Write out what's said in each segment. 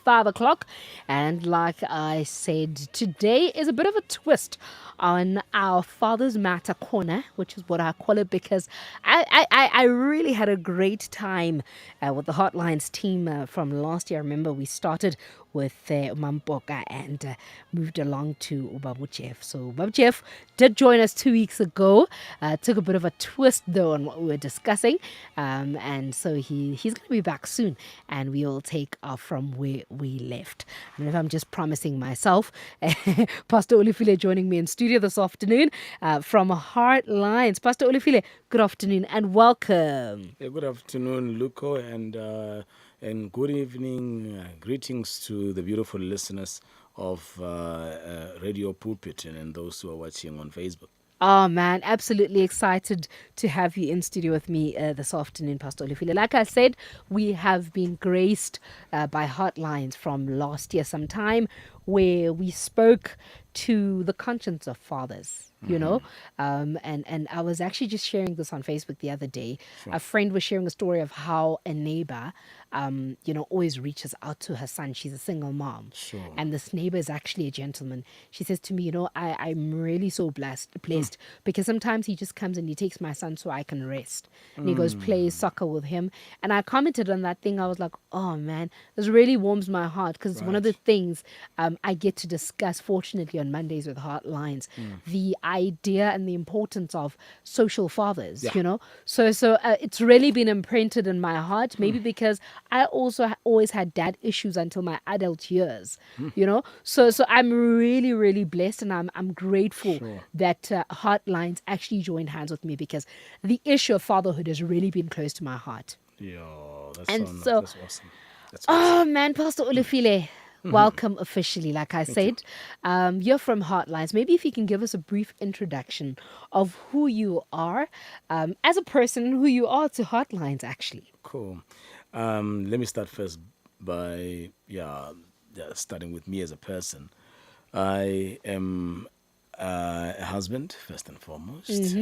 5 o'clock. And like I said, today is a bit of a twist on our Father's Matter Corner, which is what I call it, because I really had a great time with the Hotlines team from last year. I remember we started with Mampoka and moved along to Ubabu Chef. So Ubabu Chef did join us 2 weeks ago. Took a bit of a twist though on what we were discussing, and so he's going to be back soon, and we'll take off from where we left. And if I'm just promising myself, Pst Olefele joining me in studio this afternoon from Heartlines. Pst Olefele, good afternoon and welcome. Yeah, good afternoon, Lukho, and good evening. Greetings to the beautiful listeners of Radio Pulpit and those who are watching on Facebook. Oh man, absolutely excited to have you in studio with me this afternoon, Pst Olefele. Like I said, we have been graced by Hotlines from last year sometime, where we spoke to the conscience of fathers, you know. And I was actually just sharing this on Facebook the other day. A friend was sharing a story of how a neighbor always reaches out to her son. She's a single mom. Sure. And this neighbor is actually a gentleman. She says to me, I'm really so blessed because sometimes he just comes and he takes my son so I can rest. And he goes, plays soccer with him. And I commented on that thing. I was like, oh man, this really warms my heart because it's one of the things I get to discuss, fortunately, on Mondays with Heartlines, the idea and the importance of social fathers, So it's really been imprinted in my heart, maybe because I also always had dad issues until my adult years, So I'm really, really blessed, and I'm grateful that Heartlines actually joined hands with me because the issue of fatherhood has really been close to my heart. Yeah, that's awesome. That's Oh awesome. man, Pst Olefele, welcome officially. Like I said, you're from Heartlines. Maybe if you can give us a brief introduction of who you are as a person and who you are to Heartlines, actually. Cool. Let me start first by starting with me as a person. I am a husband first and foremost.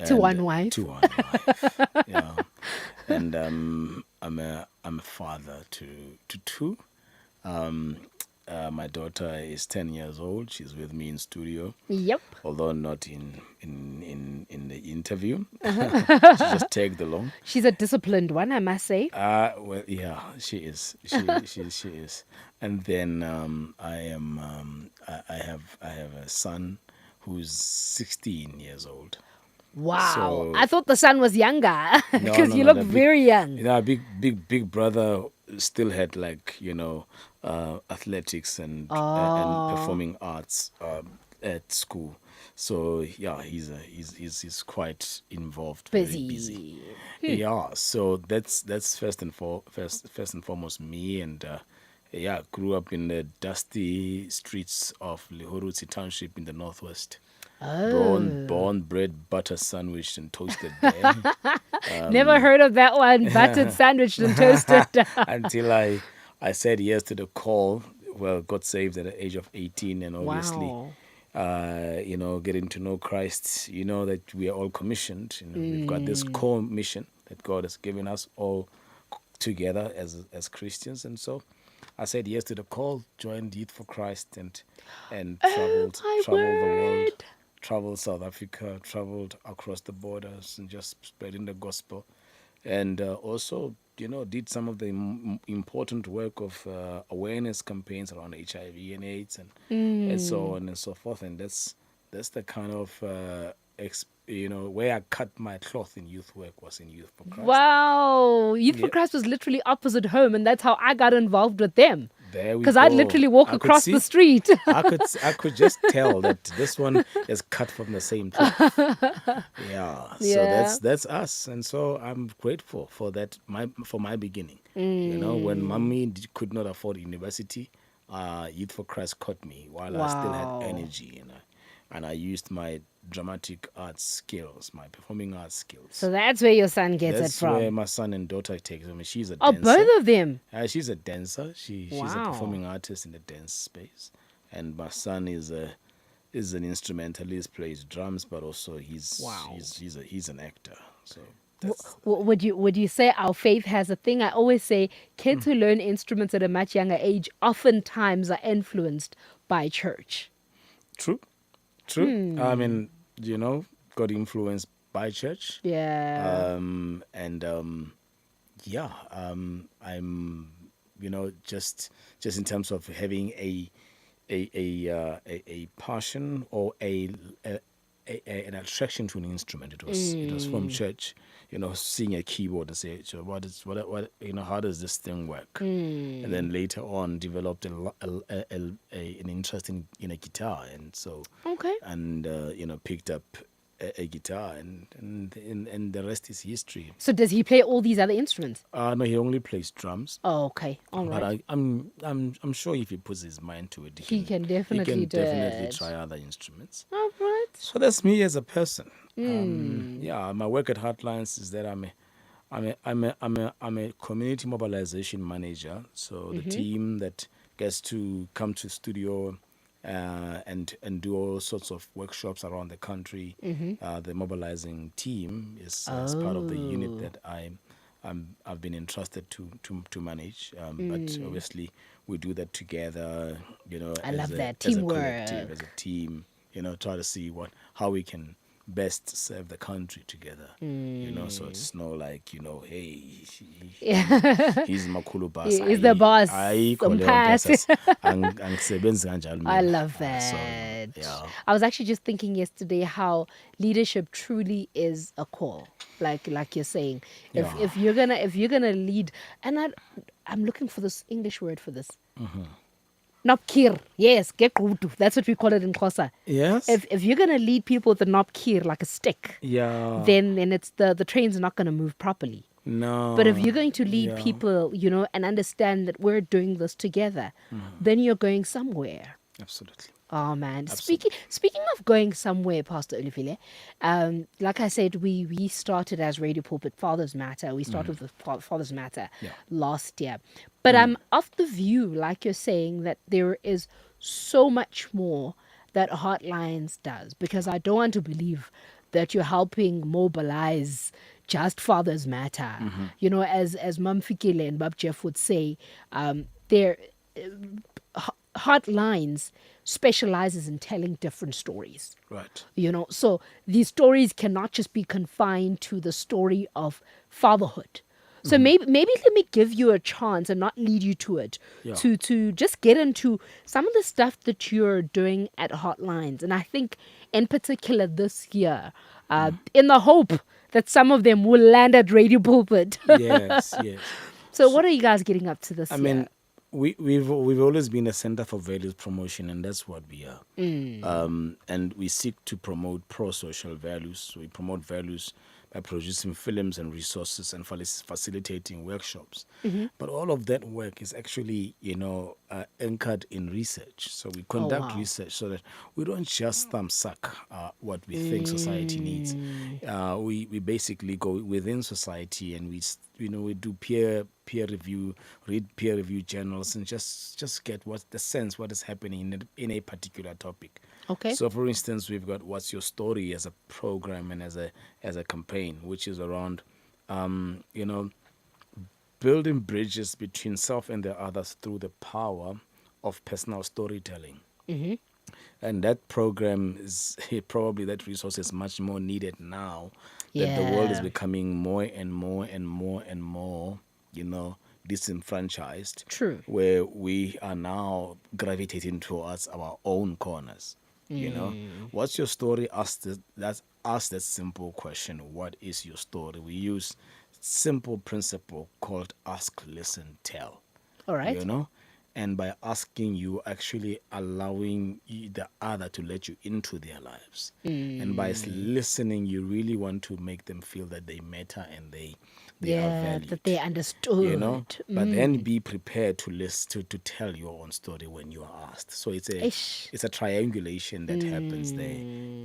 To one And wife. to one wife. Yeah, and I'm a father to two. My daughter is 10 years old. She's with me in studio, Yep. although not in the interview. She just tagged along. She's a disciplined one, I must say. Well, yeah, she is. She is. And then I have a son who's 16 years old. Wow. So I thought the son was younger no, because no, you no. look very young. Big brother still had athletics and performing arts at school. So yeah, he's quite involved, very busy. Yeah, so that's first and foremost me, and grew up in the dusty streets of Lihorutsi Township in the northwest. Born, bred, butter sandwiched and toasted there. Never heard of that one. Buttered, sandwiched, and toasted. Until I said yes to the call. Well, got saved at the age of 18, and obviously, Wow. getting to know Christ. You know that we are all commissioned. We've got this core mission that God has given us all together as Christians, and so I said yes to the call, joined Youth for Christ, and traveled My the world, word. traveled South Africa, traveled across the borders, and just spreading the gospel, and also did some of the important work of awareness campaigns around HIV and AIDS and so on and so forth, and that's the kind of where I cut my cloth in youth work was in Youth for Christ. Wow. Youth for Yep. Christ was literally opposite home, and that's how I got involved with them. There we Because go. I'd literally walk I could across see. the street. I could just tell that this one is cut from the same cloth. Yeah. So Yeah. that's us, and so I'm grateful for that. For my beginning, when mommy could not afford university, Youth for Christ caught me while I still had Wow. energy, and I used my dramatic arts skills, my performing arts skills. So that's where your son gets That's it from. where my son and daughter take. I mean, she's a Oh, dancer. both of them. She's a dancer. She's a Wow. performing artist in the dance space, and my son is an instrumentalist, plays drums, but also he's Wow. he's an actor. So Would you say our faith has a thing? I always say kids who learn instruments at a much younger age oftentimes are influenced by church. True, true. I mean, you know, got influenced by church. Yeah. And yeah, I'm, you know, just in terms of having a passion or an attraction to an instrument. It was from church, you know, seeing a keyboard and say, so what you know, how does this thing work? And then later on developed an interest in a guitar, and so Okay. and you know, picked up a guitar, and the rest is history. So does he play all these other instruments? No, he only plays drums. Oh, okay. All But right. I'm sure if he puts his mind to it, He can he definitely can do definitely it. try other instruments. All right. So that's me as a person. Yeah, my work at Heatlines is that I'm a community mobilization manager. So the team that gets to come to studio and do all sorts of workshops around the country. The mobilizing team is part of the unit Oh, that I've been entrusted to manage. But obviously, we do that together. You know, I love that as a collective, as teamwork. a team. You know, try to see how we can best serve the country together. You know, so it's not like, you know, hey, Yeah. he's Makulu Bas. He's the boss. Ayikho leyo nto Umphathi. angisebenzi kanjalo I mina. love So that. yeah, I was actually just thinking yesterday how leadership truly is a call. Like you're saying, yeah. if you're gonna lead, and I'm looking for this English word for this. Nopkir, yes, gekudu. That's what we call it in Xhosa. Yes. If you're gonna lead people with a nopkir like a stick, Yeah. then it's the train's not gonna move properly. But if No. you're going to lead Yeah. people, you know, and understand that we're doing this together, then you're going somewhere. Absolutely. Oh man! Absolutely. Speaking of going somewhere, Pastor Olefele, like I said, we started as Radio Pulpit Fathers Matter. We started with Fathers Matter Yeah. last year, but I'm of the view, like you're saying, that there is so much more that Heartlines does, because I don't want to believe that you're helping mobilize just Fathers Matter. You know, as Mam Fikile and Bab Jeff would say, there. Heartlines specializes in telling different stories. Right. You know, so these stories cannot just be confined to the story of fatherhood. So maybe let me give you a chance and not lead you to it, Yeah. to just get into some of the stuff that you're doing at Hotlines. And I think in particular this year, in the hope that some of them will land at Radio Pulpit. Yes. Yes. So what are you guys getting up to I this year? mean, we've always been a center for values promotion, and that's what we are. And we seek to promote pro-social values. We promote values by producing films and resources and facilitating workshops. But all of that work is actually, you know, anchored in research. So we Oh conduct wow. research so that we don't just thumb suck what we think society needs. We basically go within society, and we do peer review, read peer review journals, and just get what is happening in a particular topic. Okay. So, for instance, we've got What's Your Story as a program and as a campaign, which is around, you know, building bridges between self and the others through the power of personal storytelling. And that program is probably, that resource is much more needed now that the world is Yeah. becoming more and more and more and more, you know, disenfranchised, True. where we are now gravitating towards our own corners. You know, what's your story? Ask that simple question. What is your story? We use simple principle called ask, listen, tell. All You right. know, and by asking, you actually allowing the other to let you into their lives, and by listening, you really want to make them feel that they matter and they are Yeah, valued, that they you know. understood. But then be prepared to listen to tell your own story when you are asked. So Ish. it's a triangulation that happens there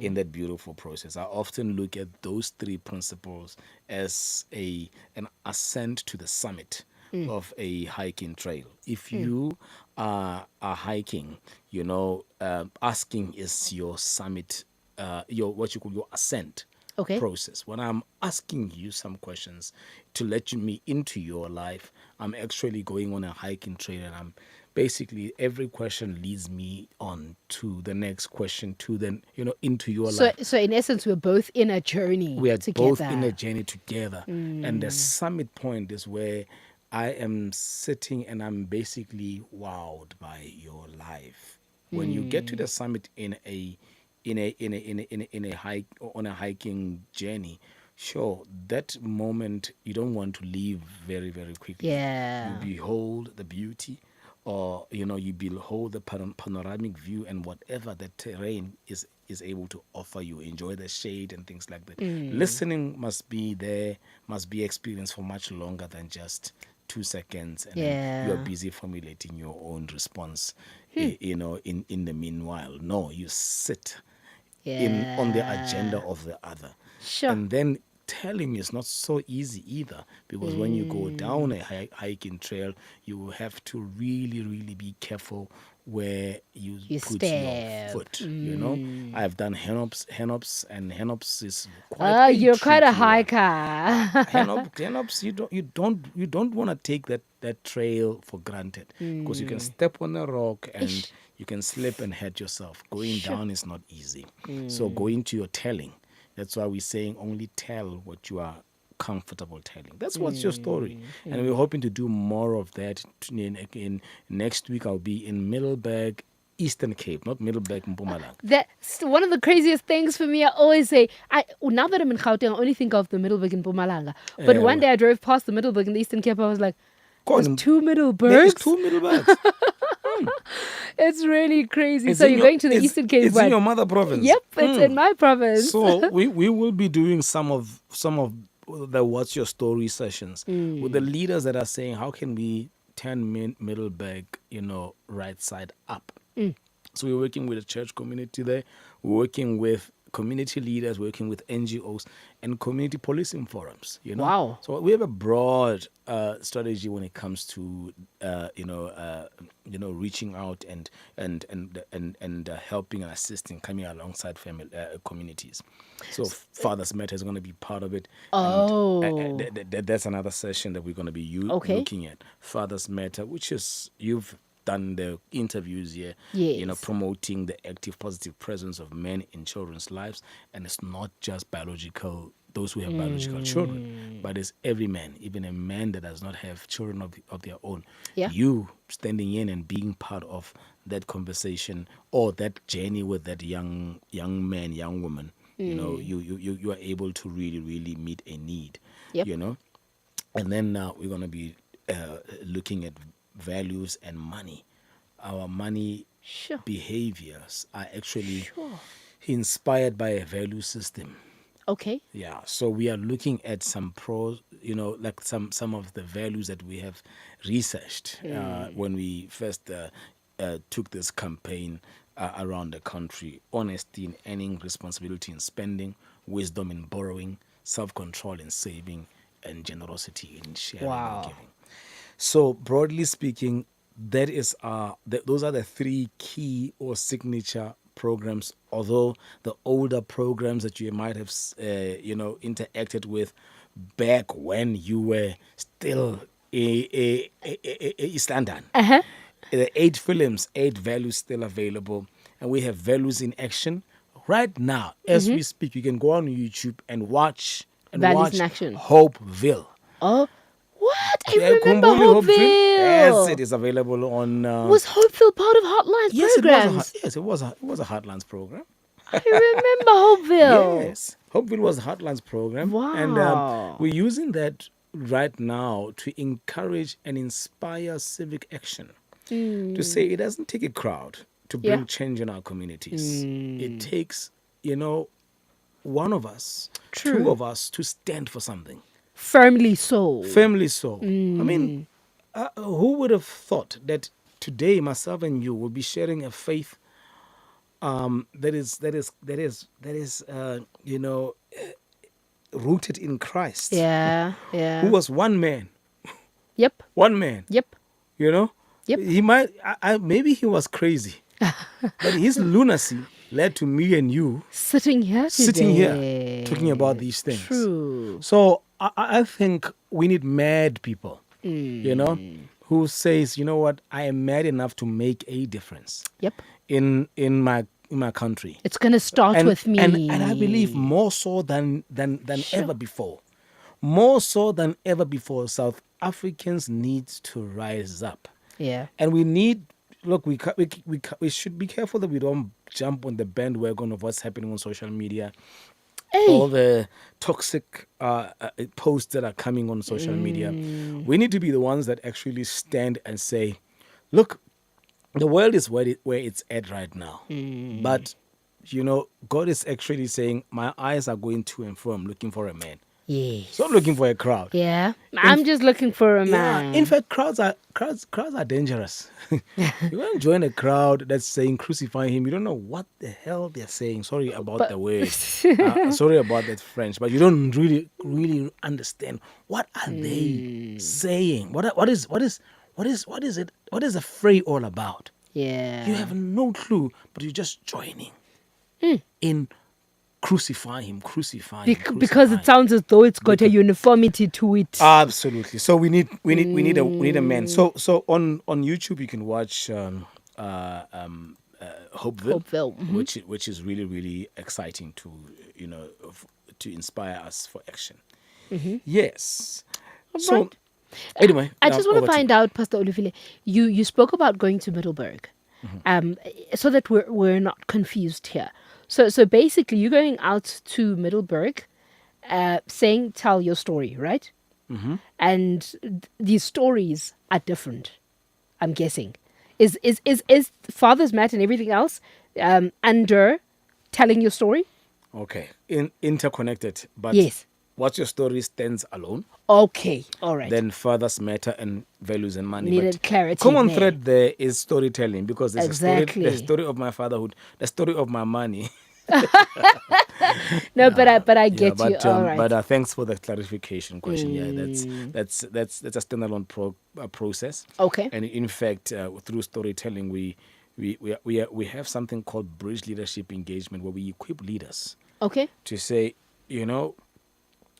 in that beautiful process. I often look at those three principles as an ascent to the summit of a hiking trail. If you are hiking, you know, asking is your summit, your what you call your ascent. Okay. process. When I'm asking you some questions to let me into your life, I'm actually going on a hiking trail, and I'm basically every question leads me on to the next question, to then into your So, life. so in essence, we're both in a journey We are both in a together. journey together, and the summit point is where I am sitting and I'm basically wowed by your life. When you get to the summit in a hike, on a hiking journey, sure, that moment you don't want to leave very, very quickly. You Yeah. behold the beauty, or you behold the panoramic view, and whatever the terrain is able to offer you, enjoy the shade and things like that. Listening must be there, must be experienced for much longer than just 2 seconds, and then you are Yeah. busy formulating your own response. In the meanwhile, no, you sit in on the agenda Yeah. of the other. Sure. And then telling is not so easy either, because when you go down a hiking trail, you will have to really, really be careful where you You put your step. foot. I've done henops, and henops is quite Oh, a you're quite a tricky one. hiker. Henops, you don't want to take that trail for granted, because you can step on a rock and Ish. you can slip and hurt yourself. Going Sure. down is not easy. So go into your telling. That's why we're saying only tell what you are comfortable telling. That's what's your story. And we're hoping to do more of that. In next week, I'll be in Middleburg, Eastern Cape, not Middleburg, Mpumalanga. That's one of the craziest things for me. I always say, now that I'm in Gauteng, I only think of the Middleburg in Mpumalanga. But one Well, day I drove past the Middleburg in the Eastern Cape. I was like, there's Colin, two there is Middleburgs. two Middleburgs. It's really crazy. It's So in you're your going to the it's Eastern Cape it's in one? your mother province. Yep, it's in my province. So we will be doing some of the What's Your Story sessions with the leaders that are saying, how can we turn Middleburg, right side up. So we're working with the church community there. We're working with community leaders, working with NGOs and community policing forums. Wow. So we have a broad strategy when it comes to reaching out and helping and assisting, coming alongside family communities. So Fathers Matter is going to be part of it, and Oh, that's another session that we're going to be okay. looking at Fathers Matter, which is you've done the interviews here, Yes. promoting the active, positive presence of men in children's lives. And it's not just biological, those who have biological children, but it's every man, even a man that does not have children of their own. Yeah. You standing in and being part of that conversation or that journey with that young man, young woman, you are able to really, really meet a need, Yep. And then we're going to be looking at values and money. Our money Sure. behaviors are actually Sure. inspired by a value system. Okay. Yeah, so we are looking at some pros, like some of the values that we have researched when we first took this campaign around the country: honesty in earning, responsibility in spending, wisdom in borrowing, self-control in saving, and generosity in sharing and Wow. giving. So broadly speaking, those are the three key or signature programs. Although the older programs that you might have interacted with back when you were still East London, the 8 films, 8 values still available, and we have values in action right now as we speak. You can go on YouTube and watch Values in action. Hopeville. Oh, what? I remember Kumbuli Hopeville. Yes, Hopeville. it is available on. Was Hopeville part of Heartline's Yes, it was programs? it was a Heartlands program. I remember Hopeville. Yes, Hopeville was a Heartlands program, and Wow. we're using that right now to encourage and inspire civic action. To say it doesn't take a crowd to bring Yeah. change in our communities. It takes, one of us, True. 2 of us to stand for something. Firmly so. Family soul. I mean, who would have thought that today myself and you will be sharing a faith that is rooted in Christ, Yeah. who Yeah. was one man, Yep. one man. Yep. Yep. He might, maybe he was crazy, but his lunacy led to me and you sitting here talking about these things. True. So I think we need mad people, who says, you know what, I am mad enough to make a difference. Yep. In my country. It's gonna start with me. And I believe more so than ever before. More so than ever before, South Africans need to rise up. Yeah. And we need, look, we should be careful that we don't jump on the bandwagon of what's happening on social media. All the toxic posts that are coming on social media. We need to be the ones that actually stand and say, look, the world is where it's at right now. But, God is actually saying, my eyes are going to and fro. I'm looking for a man. Yes. So I'm looking for a crowd. Yeah. I'm just looking for a man. In fact, crowds are dangerous. You want to join a crowd that's saying crucify him, you don't know what the hell they're saying. Sorry about the word. Sorry about that French, but you don't really understand what are they saying. What is it? What is the fray all about? Yeah. You have no clue, but you're just joining in crucify him. Because it sounds as though it's got a uniformity to it. Absolutely. So we need a man. So on YouTube you can watch Hopeville, which is really, really exciting to to inspire us for action. Yes. All so right. Anyway, I just want to find out, Pst Olefele, you spoke about going to Middleburg, so that we're not confused here. So basically, you're going out to Middleburg, saying tell your story, right? And these stories are different. I'm guessing. Is Father's Mat and everything else under telling your story? Okay, interconnected, but yes. What's your story stands alone. Okay, all right. Then fathers matter and values and money. Needed clarity. Common thread there is storytelling, because there's exactly. the story of my fatherhood, the story of my money. No, but I get you. All right. But thanks for the clarification question. Yeah, that's a standalone process. Okay. And in fact, through storytelling, we have something called bridge leadership engagement, where we equip leaders. Okay. To say,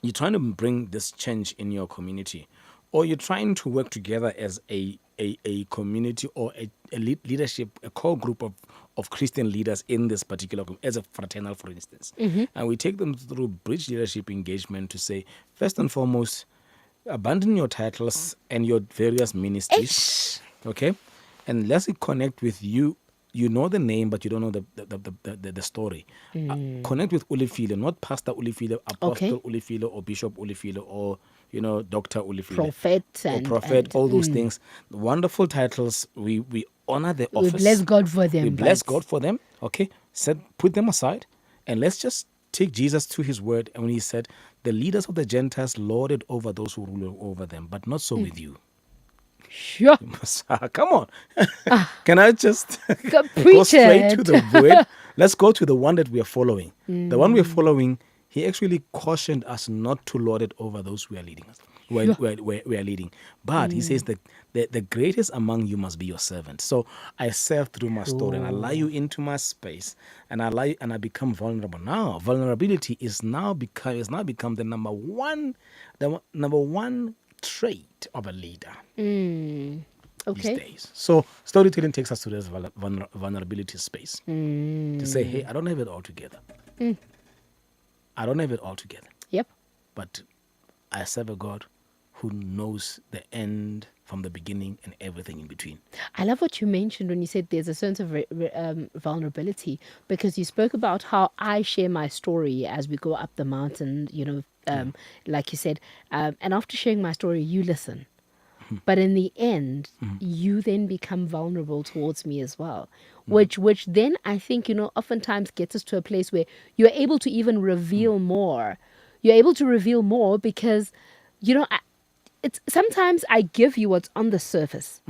you're trying to bring this change in your community, or you're trying to work together as a community or a leadership, a core group of Christian leaders in this particular, as a fraternal, for instance. And we take them through bridge leadership engagement to say, first and foremost, abandon your titles and your various ministries. Okay? And let's connect with you. You know the name, but you don't know the story. Connect with Olefele, not Pastor Olefele, Apostle Olefele, or Bishop Olefele, or Dr. Olefele, Prophet, all those things. Wonderful titles. We honor the office. We bless God for them. We bless God for them. Okay, put them aside, and let's just take Jesus to His word. And when He said, "The leaders of the Gentiles lorded over those who rule over them, but not so with you." Sure. Come on. Can I just go straight to the word? Let's go to the one that we are following. The one we are following, He actually cautioned us not to lord it over those who are leading us. We are leading. But He says that the greatest among you must be your servant. So I serve through my story, and I allow you into my space, and I become vulnerable. Now, vulnerability is now become the number one trait of a leader these days. So storytelling takes us to this vulnerability space to say, hey, I don't have it all together. I don't have it all together. Yep. But I serve a God who knows the end from the beginning and everything in between. I love what you mentioned when you said there's a sense of vulnerability, because you spoke about how I share my story as we go up the mountain, like you said, and after sharing my story, you listen. But in the end, you then become vulnerable towards me as well, which then I think, oftentimes gets us to a place where you're able to even reveal more. You're able to reveal more because, it's sometimes I give you what's on the surface.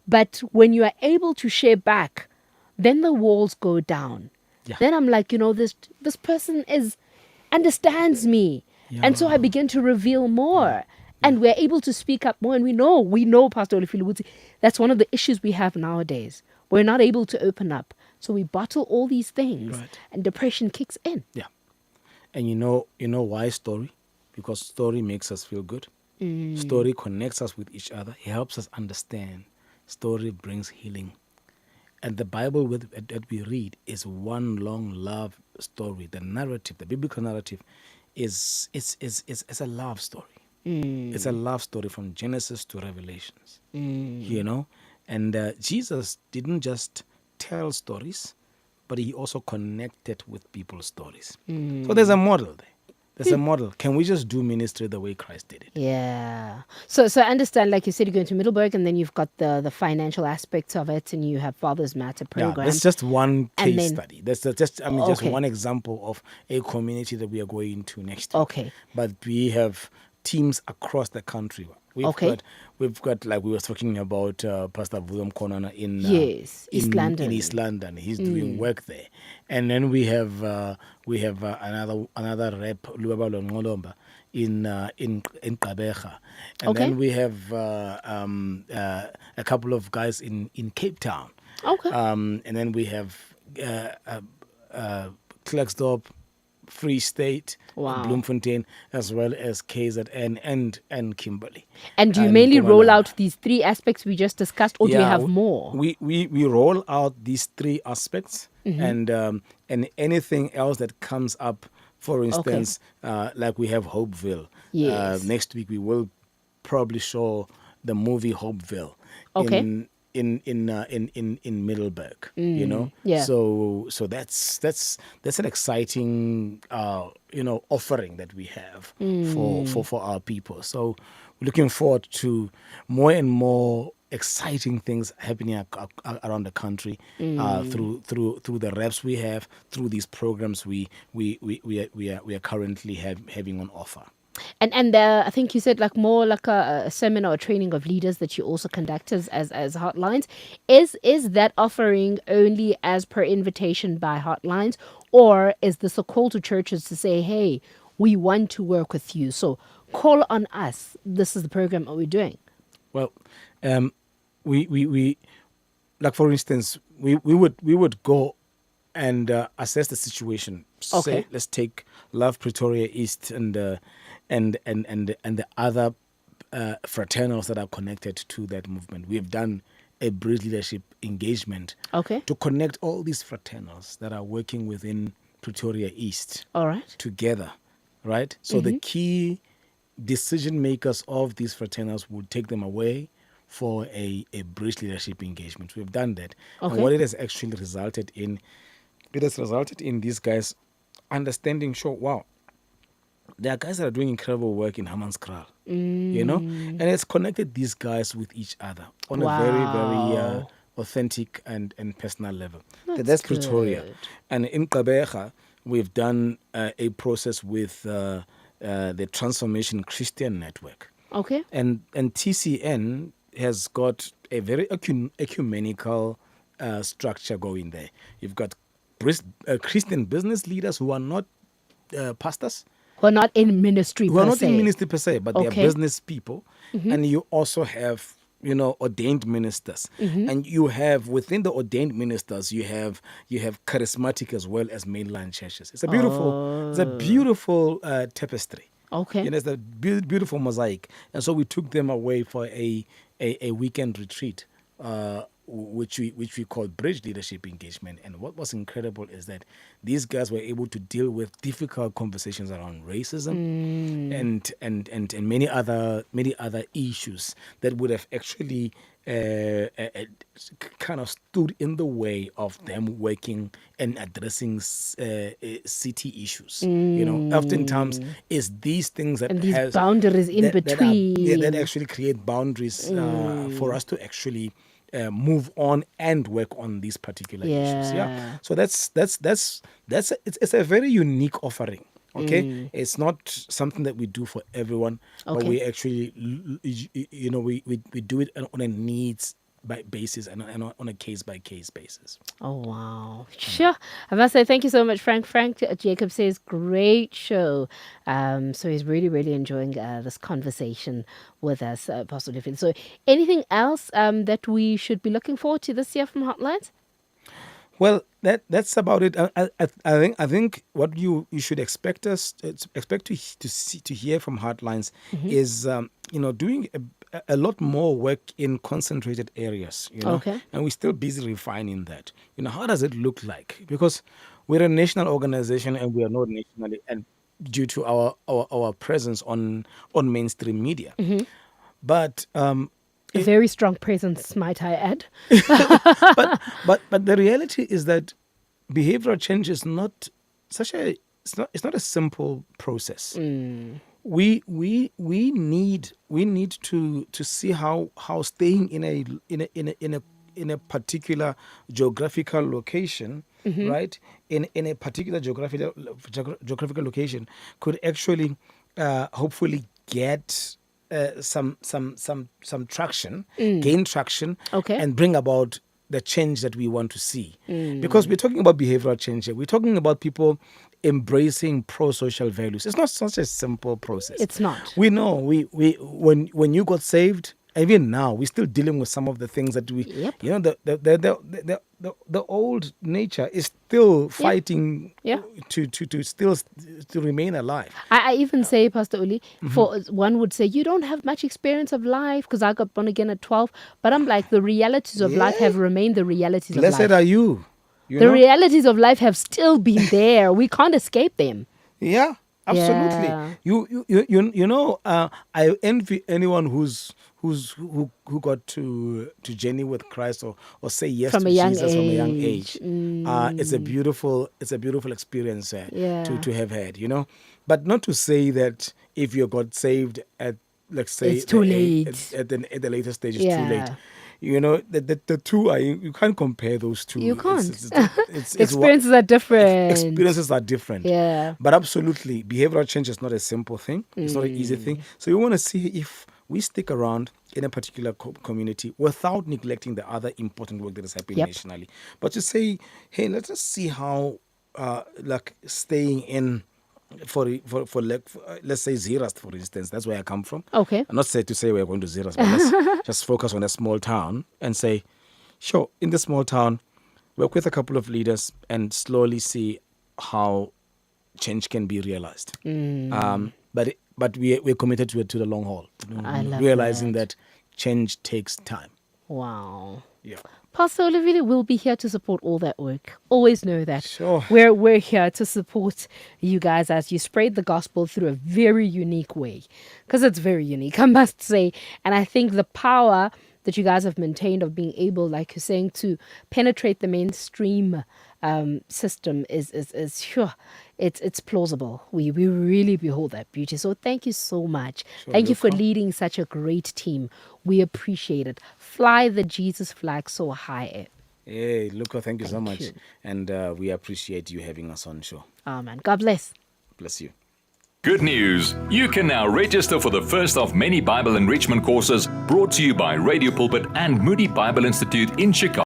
But when you are able to share back, then the walls go down. Yeah. Then I'm like, this person understands me. Yeah. And so I begin to reveal more. And we're able to speak up more. And we know, Pst Olefele Phuthi, that's one of the issues we have nowadays. We're not able to open up. So we bottle all these things, Right. and depression kicks in. Yeah. And you know why story? Because story makes us feel good. Story connects us with each other. It helps us understand. Story brings healing. And the Bible that we read is one long love story. The narrative, the biblical narrative, is a love story. It's a love story from Genesis to Revelations. You know, and Jesus didn't just tell stories, but he also connected with people's stories. So there's a model there. There's a model. Can we just do ministry the way Christ did it? Yeah. So I understand, like you said, you're going to Middleburg, and then you've got the financial aspects of it, and you have Fathers Matter Yeah, program. that's just one And case then- study. Just Okay. one example of a community that we are going to next week. Okay. But we have teams across the country. Okay. We've got like we were talking about Pastor William Konana Yes, East London. in East London. He's doing work there, and then we have another rep Luabalo Ngolomba in Gqeberha, and Okay. then we have a couple of guys in Cape Town. Okay. And then we have Klerksdorp, Free State, Wow. Bloemfontein, as well as KZN and Kimberley. And do you And mainly roll Mpumalanga. out these three aspects we just discussed, or do you Yeah, have more? We roll out these three aspects, and anything else that comes up. For instance, like we have Hopeville. Yes. Next week we will probably show the movie Hopeville. Okay. In Middleburg, you know. yeah. So that's an exciting offering that we have for our people. So we're looking forward to more and more exciting things happening around the country through the reps we have, through these programs we are currently having on offer. And I think you said like more like a seminar or training of leaders that you also conduct as hotlines. Is that offering only as per invitation by hotlines, or is this a call to churches to say, hey, we want to work with you, so call on us. This is the program that we're doing. Well, we like for instance, we would go and assess the situation. Okay. Say, let's take Love Pretoria East and the other fraternals that are connected to that movement. We have done a bridge leadership engagement Okay. to connect all these fraternals that are working within Pretoria East All right. together, right? So the key decision makers of these fraternals will take them away for a bridge leadership engagement. We've done that. Okay. And what it has actually resulted in, these guys understanding, sure, wow, there are guys that are doing incredible work in Hammanskraal, you know? And it's connected these guys with each other on a very, very Wow. authentic and personal level. That's Pretoria. good. And in Gqeberha, we've done a process with the Transformation Christian Network. Okay. And TCN has got a very ecumenical structure going there. You've got Christian business leaders who are not pastors, Who are not in ministry who per are not se. in ministry per se, but they are Okay. business people. And you also have, ordained ministers. And you have, within the ordained ministers, you have charismatic as well as mainline churches. It's a beautiful tapestry. Okay. It's a beautiful mosaic. And so we took them away for a weekend retreat, which we call Bridge Leadership Engagement. And what was incredible is that these guys were able to deal with difficult conversations around racism and many other issues that would have actually kind of stood in the way of them working and addressing city issues. Oftentimes it's these things that And these has boundaries in between. that actually create boundaries for us to actually move on and work on these particular issues. Yeah. So it's a very unique offering. Okay, it's not something that we do for everyone, but Okay. we actually, we do it on a needs basis and on a case by case basis. Oh, wow. Sure. I must say thank you so much, Frank. Frank Jacob says, great show. So he's really, really enjoying this conversation with us, Pst Olefele. So anything else that we should be looking forward to this year from Hotlines? Well, that's about it. I think what you should expect to hear from Heartlines is doing a lot more work in concentrated areas. Okay. And we're still busy refining that. How does it look like? Because we're a national organization and we are not nationally and due to our presence on mainstream media, but A very strong presence, might I add. but the reality is that behavioral change is not such a it's not a simple process. We need to see how staying in a particular geographical location, right? In a particular geographical location could actually hopefully get some traction, gain traction, Okay. and bring about the change that we want to see. Because we're talking about behavioral change here. We're talking about people embracing pro-social values. It's not such a simple process. It's not. We know when you got saved, even now we're still dealing with some of the things that we Yep. the old nature is still fighting Yeah. to remain alive. I even say, Pastor Uli, for one would say, you don't have much experience of life because I got born again at 12. But I'm like, the realities of life have remained the realities of Blessed life. are you. The realities of life have still been there. We can't escape them. Yeah, absolutely. Yeah. I envy anyone who got to journey with Christ or say yes From to a young Jesus from a young age. age. It's a beautiful experience Yeah. to have had. But not to say that if you got saved at, let's say, It's too late. at the later stage, it's Yeah. too late. The two are, you can't compare those two. You can't. It's Experiences are different. experiences are different. Yeah. But absolutely, behavioral change is not a simple thing. It's not an easy thing. So you want to see if we stick around in a particular community without neglecting the other important work that is happening Yep. nationally. But to say, hey, let's just see how staying in let's say Zeerast, for instance. That's where I come from. Okay. I'm not saying to say we're going to Zeerast, but let's just focus on a small town and say, sure, in this small town, work with a couple of leaders and slowly see how change can be realized. But we're committed to the long haul. I love realizing that change takes time. Wow. Yeah. Pastor Olefele will be here to support all that work. Always know that. Sure. We're here to support you guys as you spread the gospel through a very unique way. Because it's very unique, I must say. And I think the power that you guys have maintained of being able, like you're saying, to penetrate the mainstream system is sure. It's plausible. We really behold that beauty. So thank you so much. Sure, Thank you for Lukho. leading such a great team. We appreciate it. Fly the Jesus flag so high. Hey, Lukho, thank you so much. you. And we appreciate you having us on show. Amen. God bless. Bless you. Good news! You can now register for the first of many Bible enrichment courses brought to you by Radio Pulpit and Moody Bible Institute in Chicago.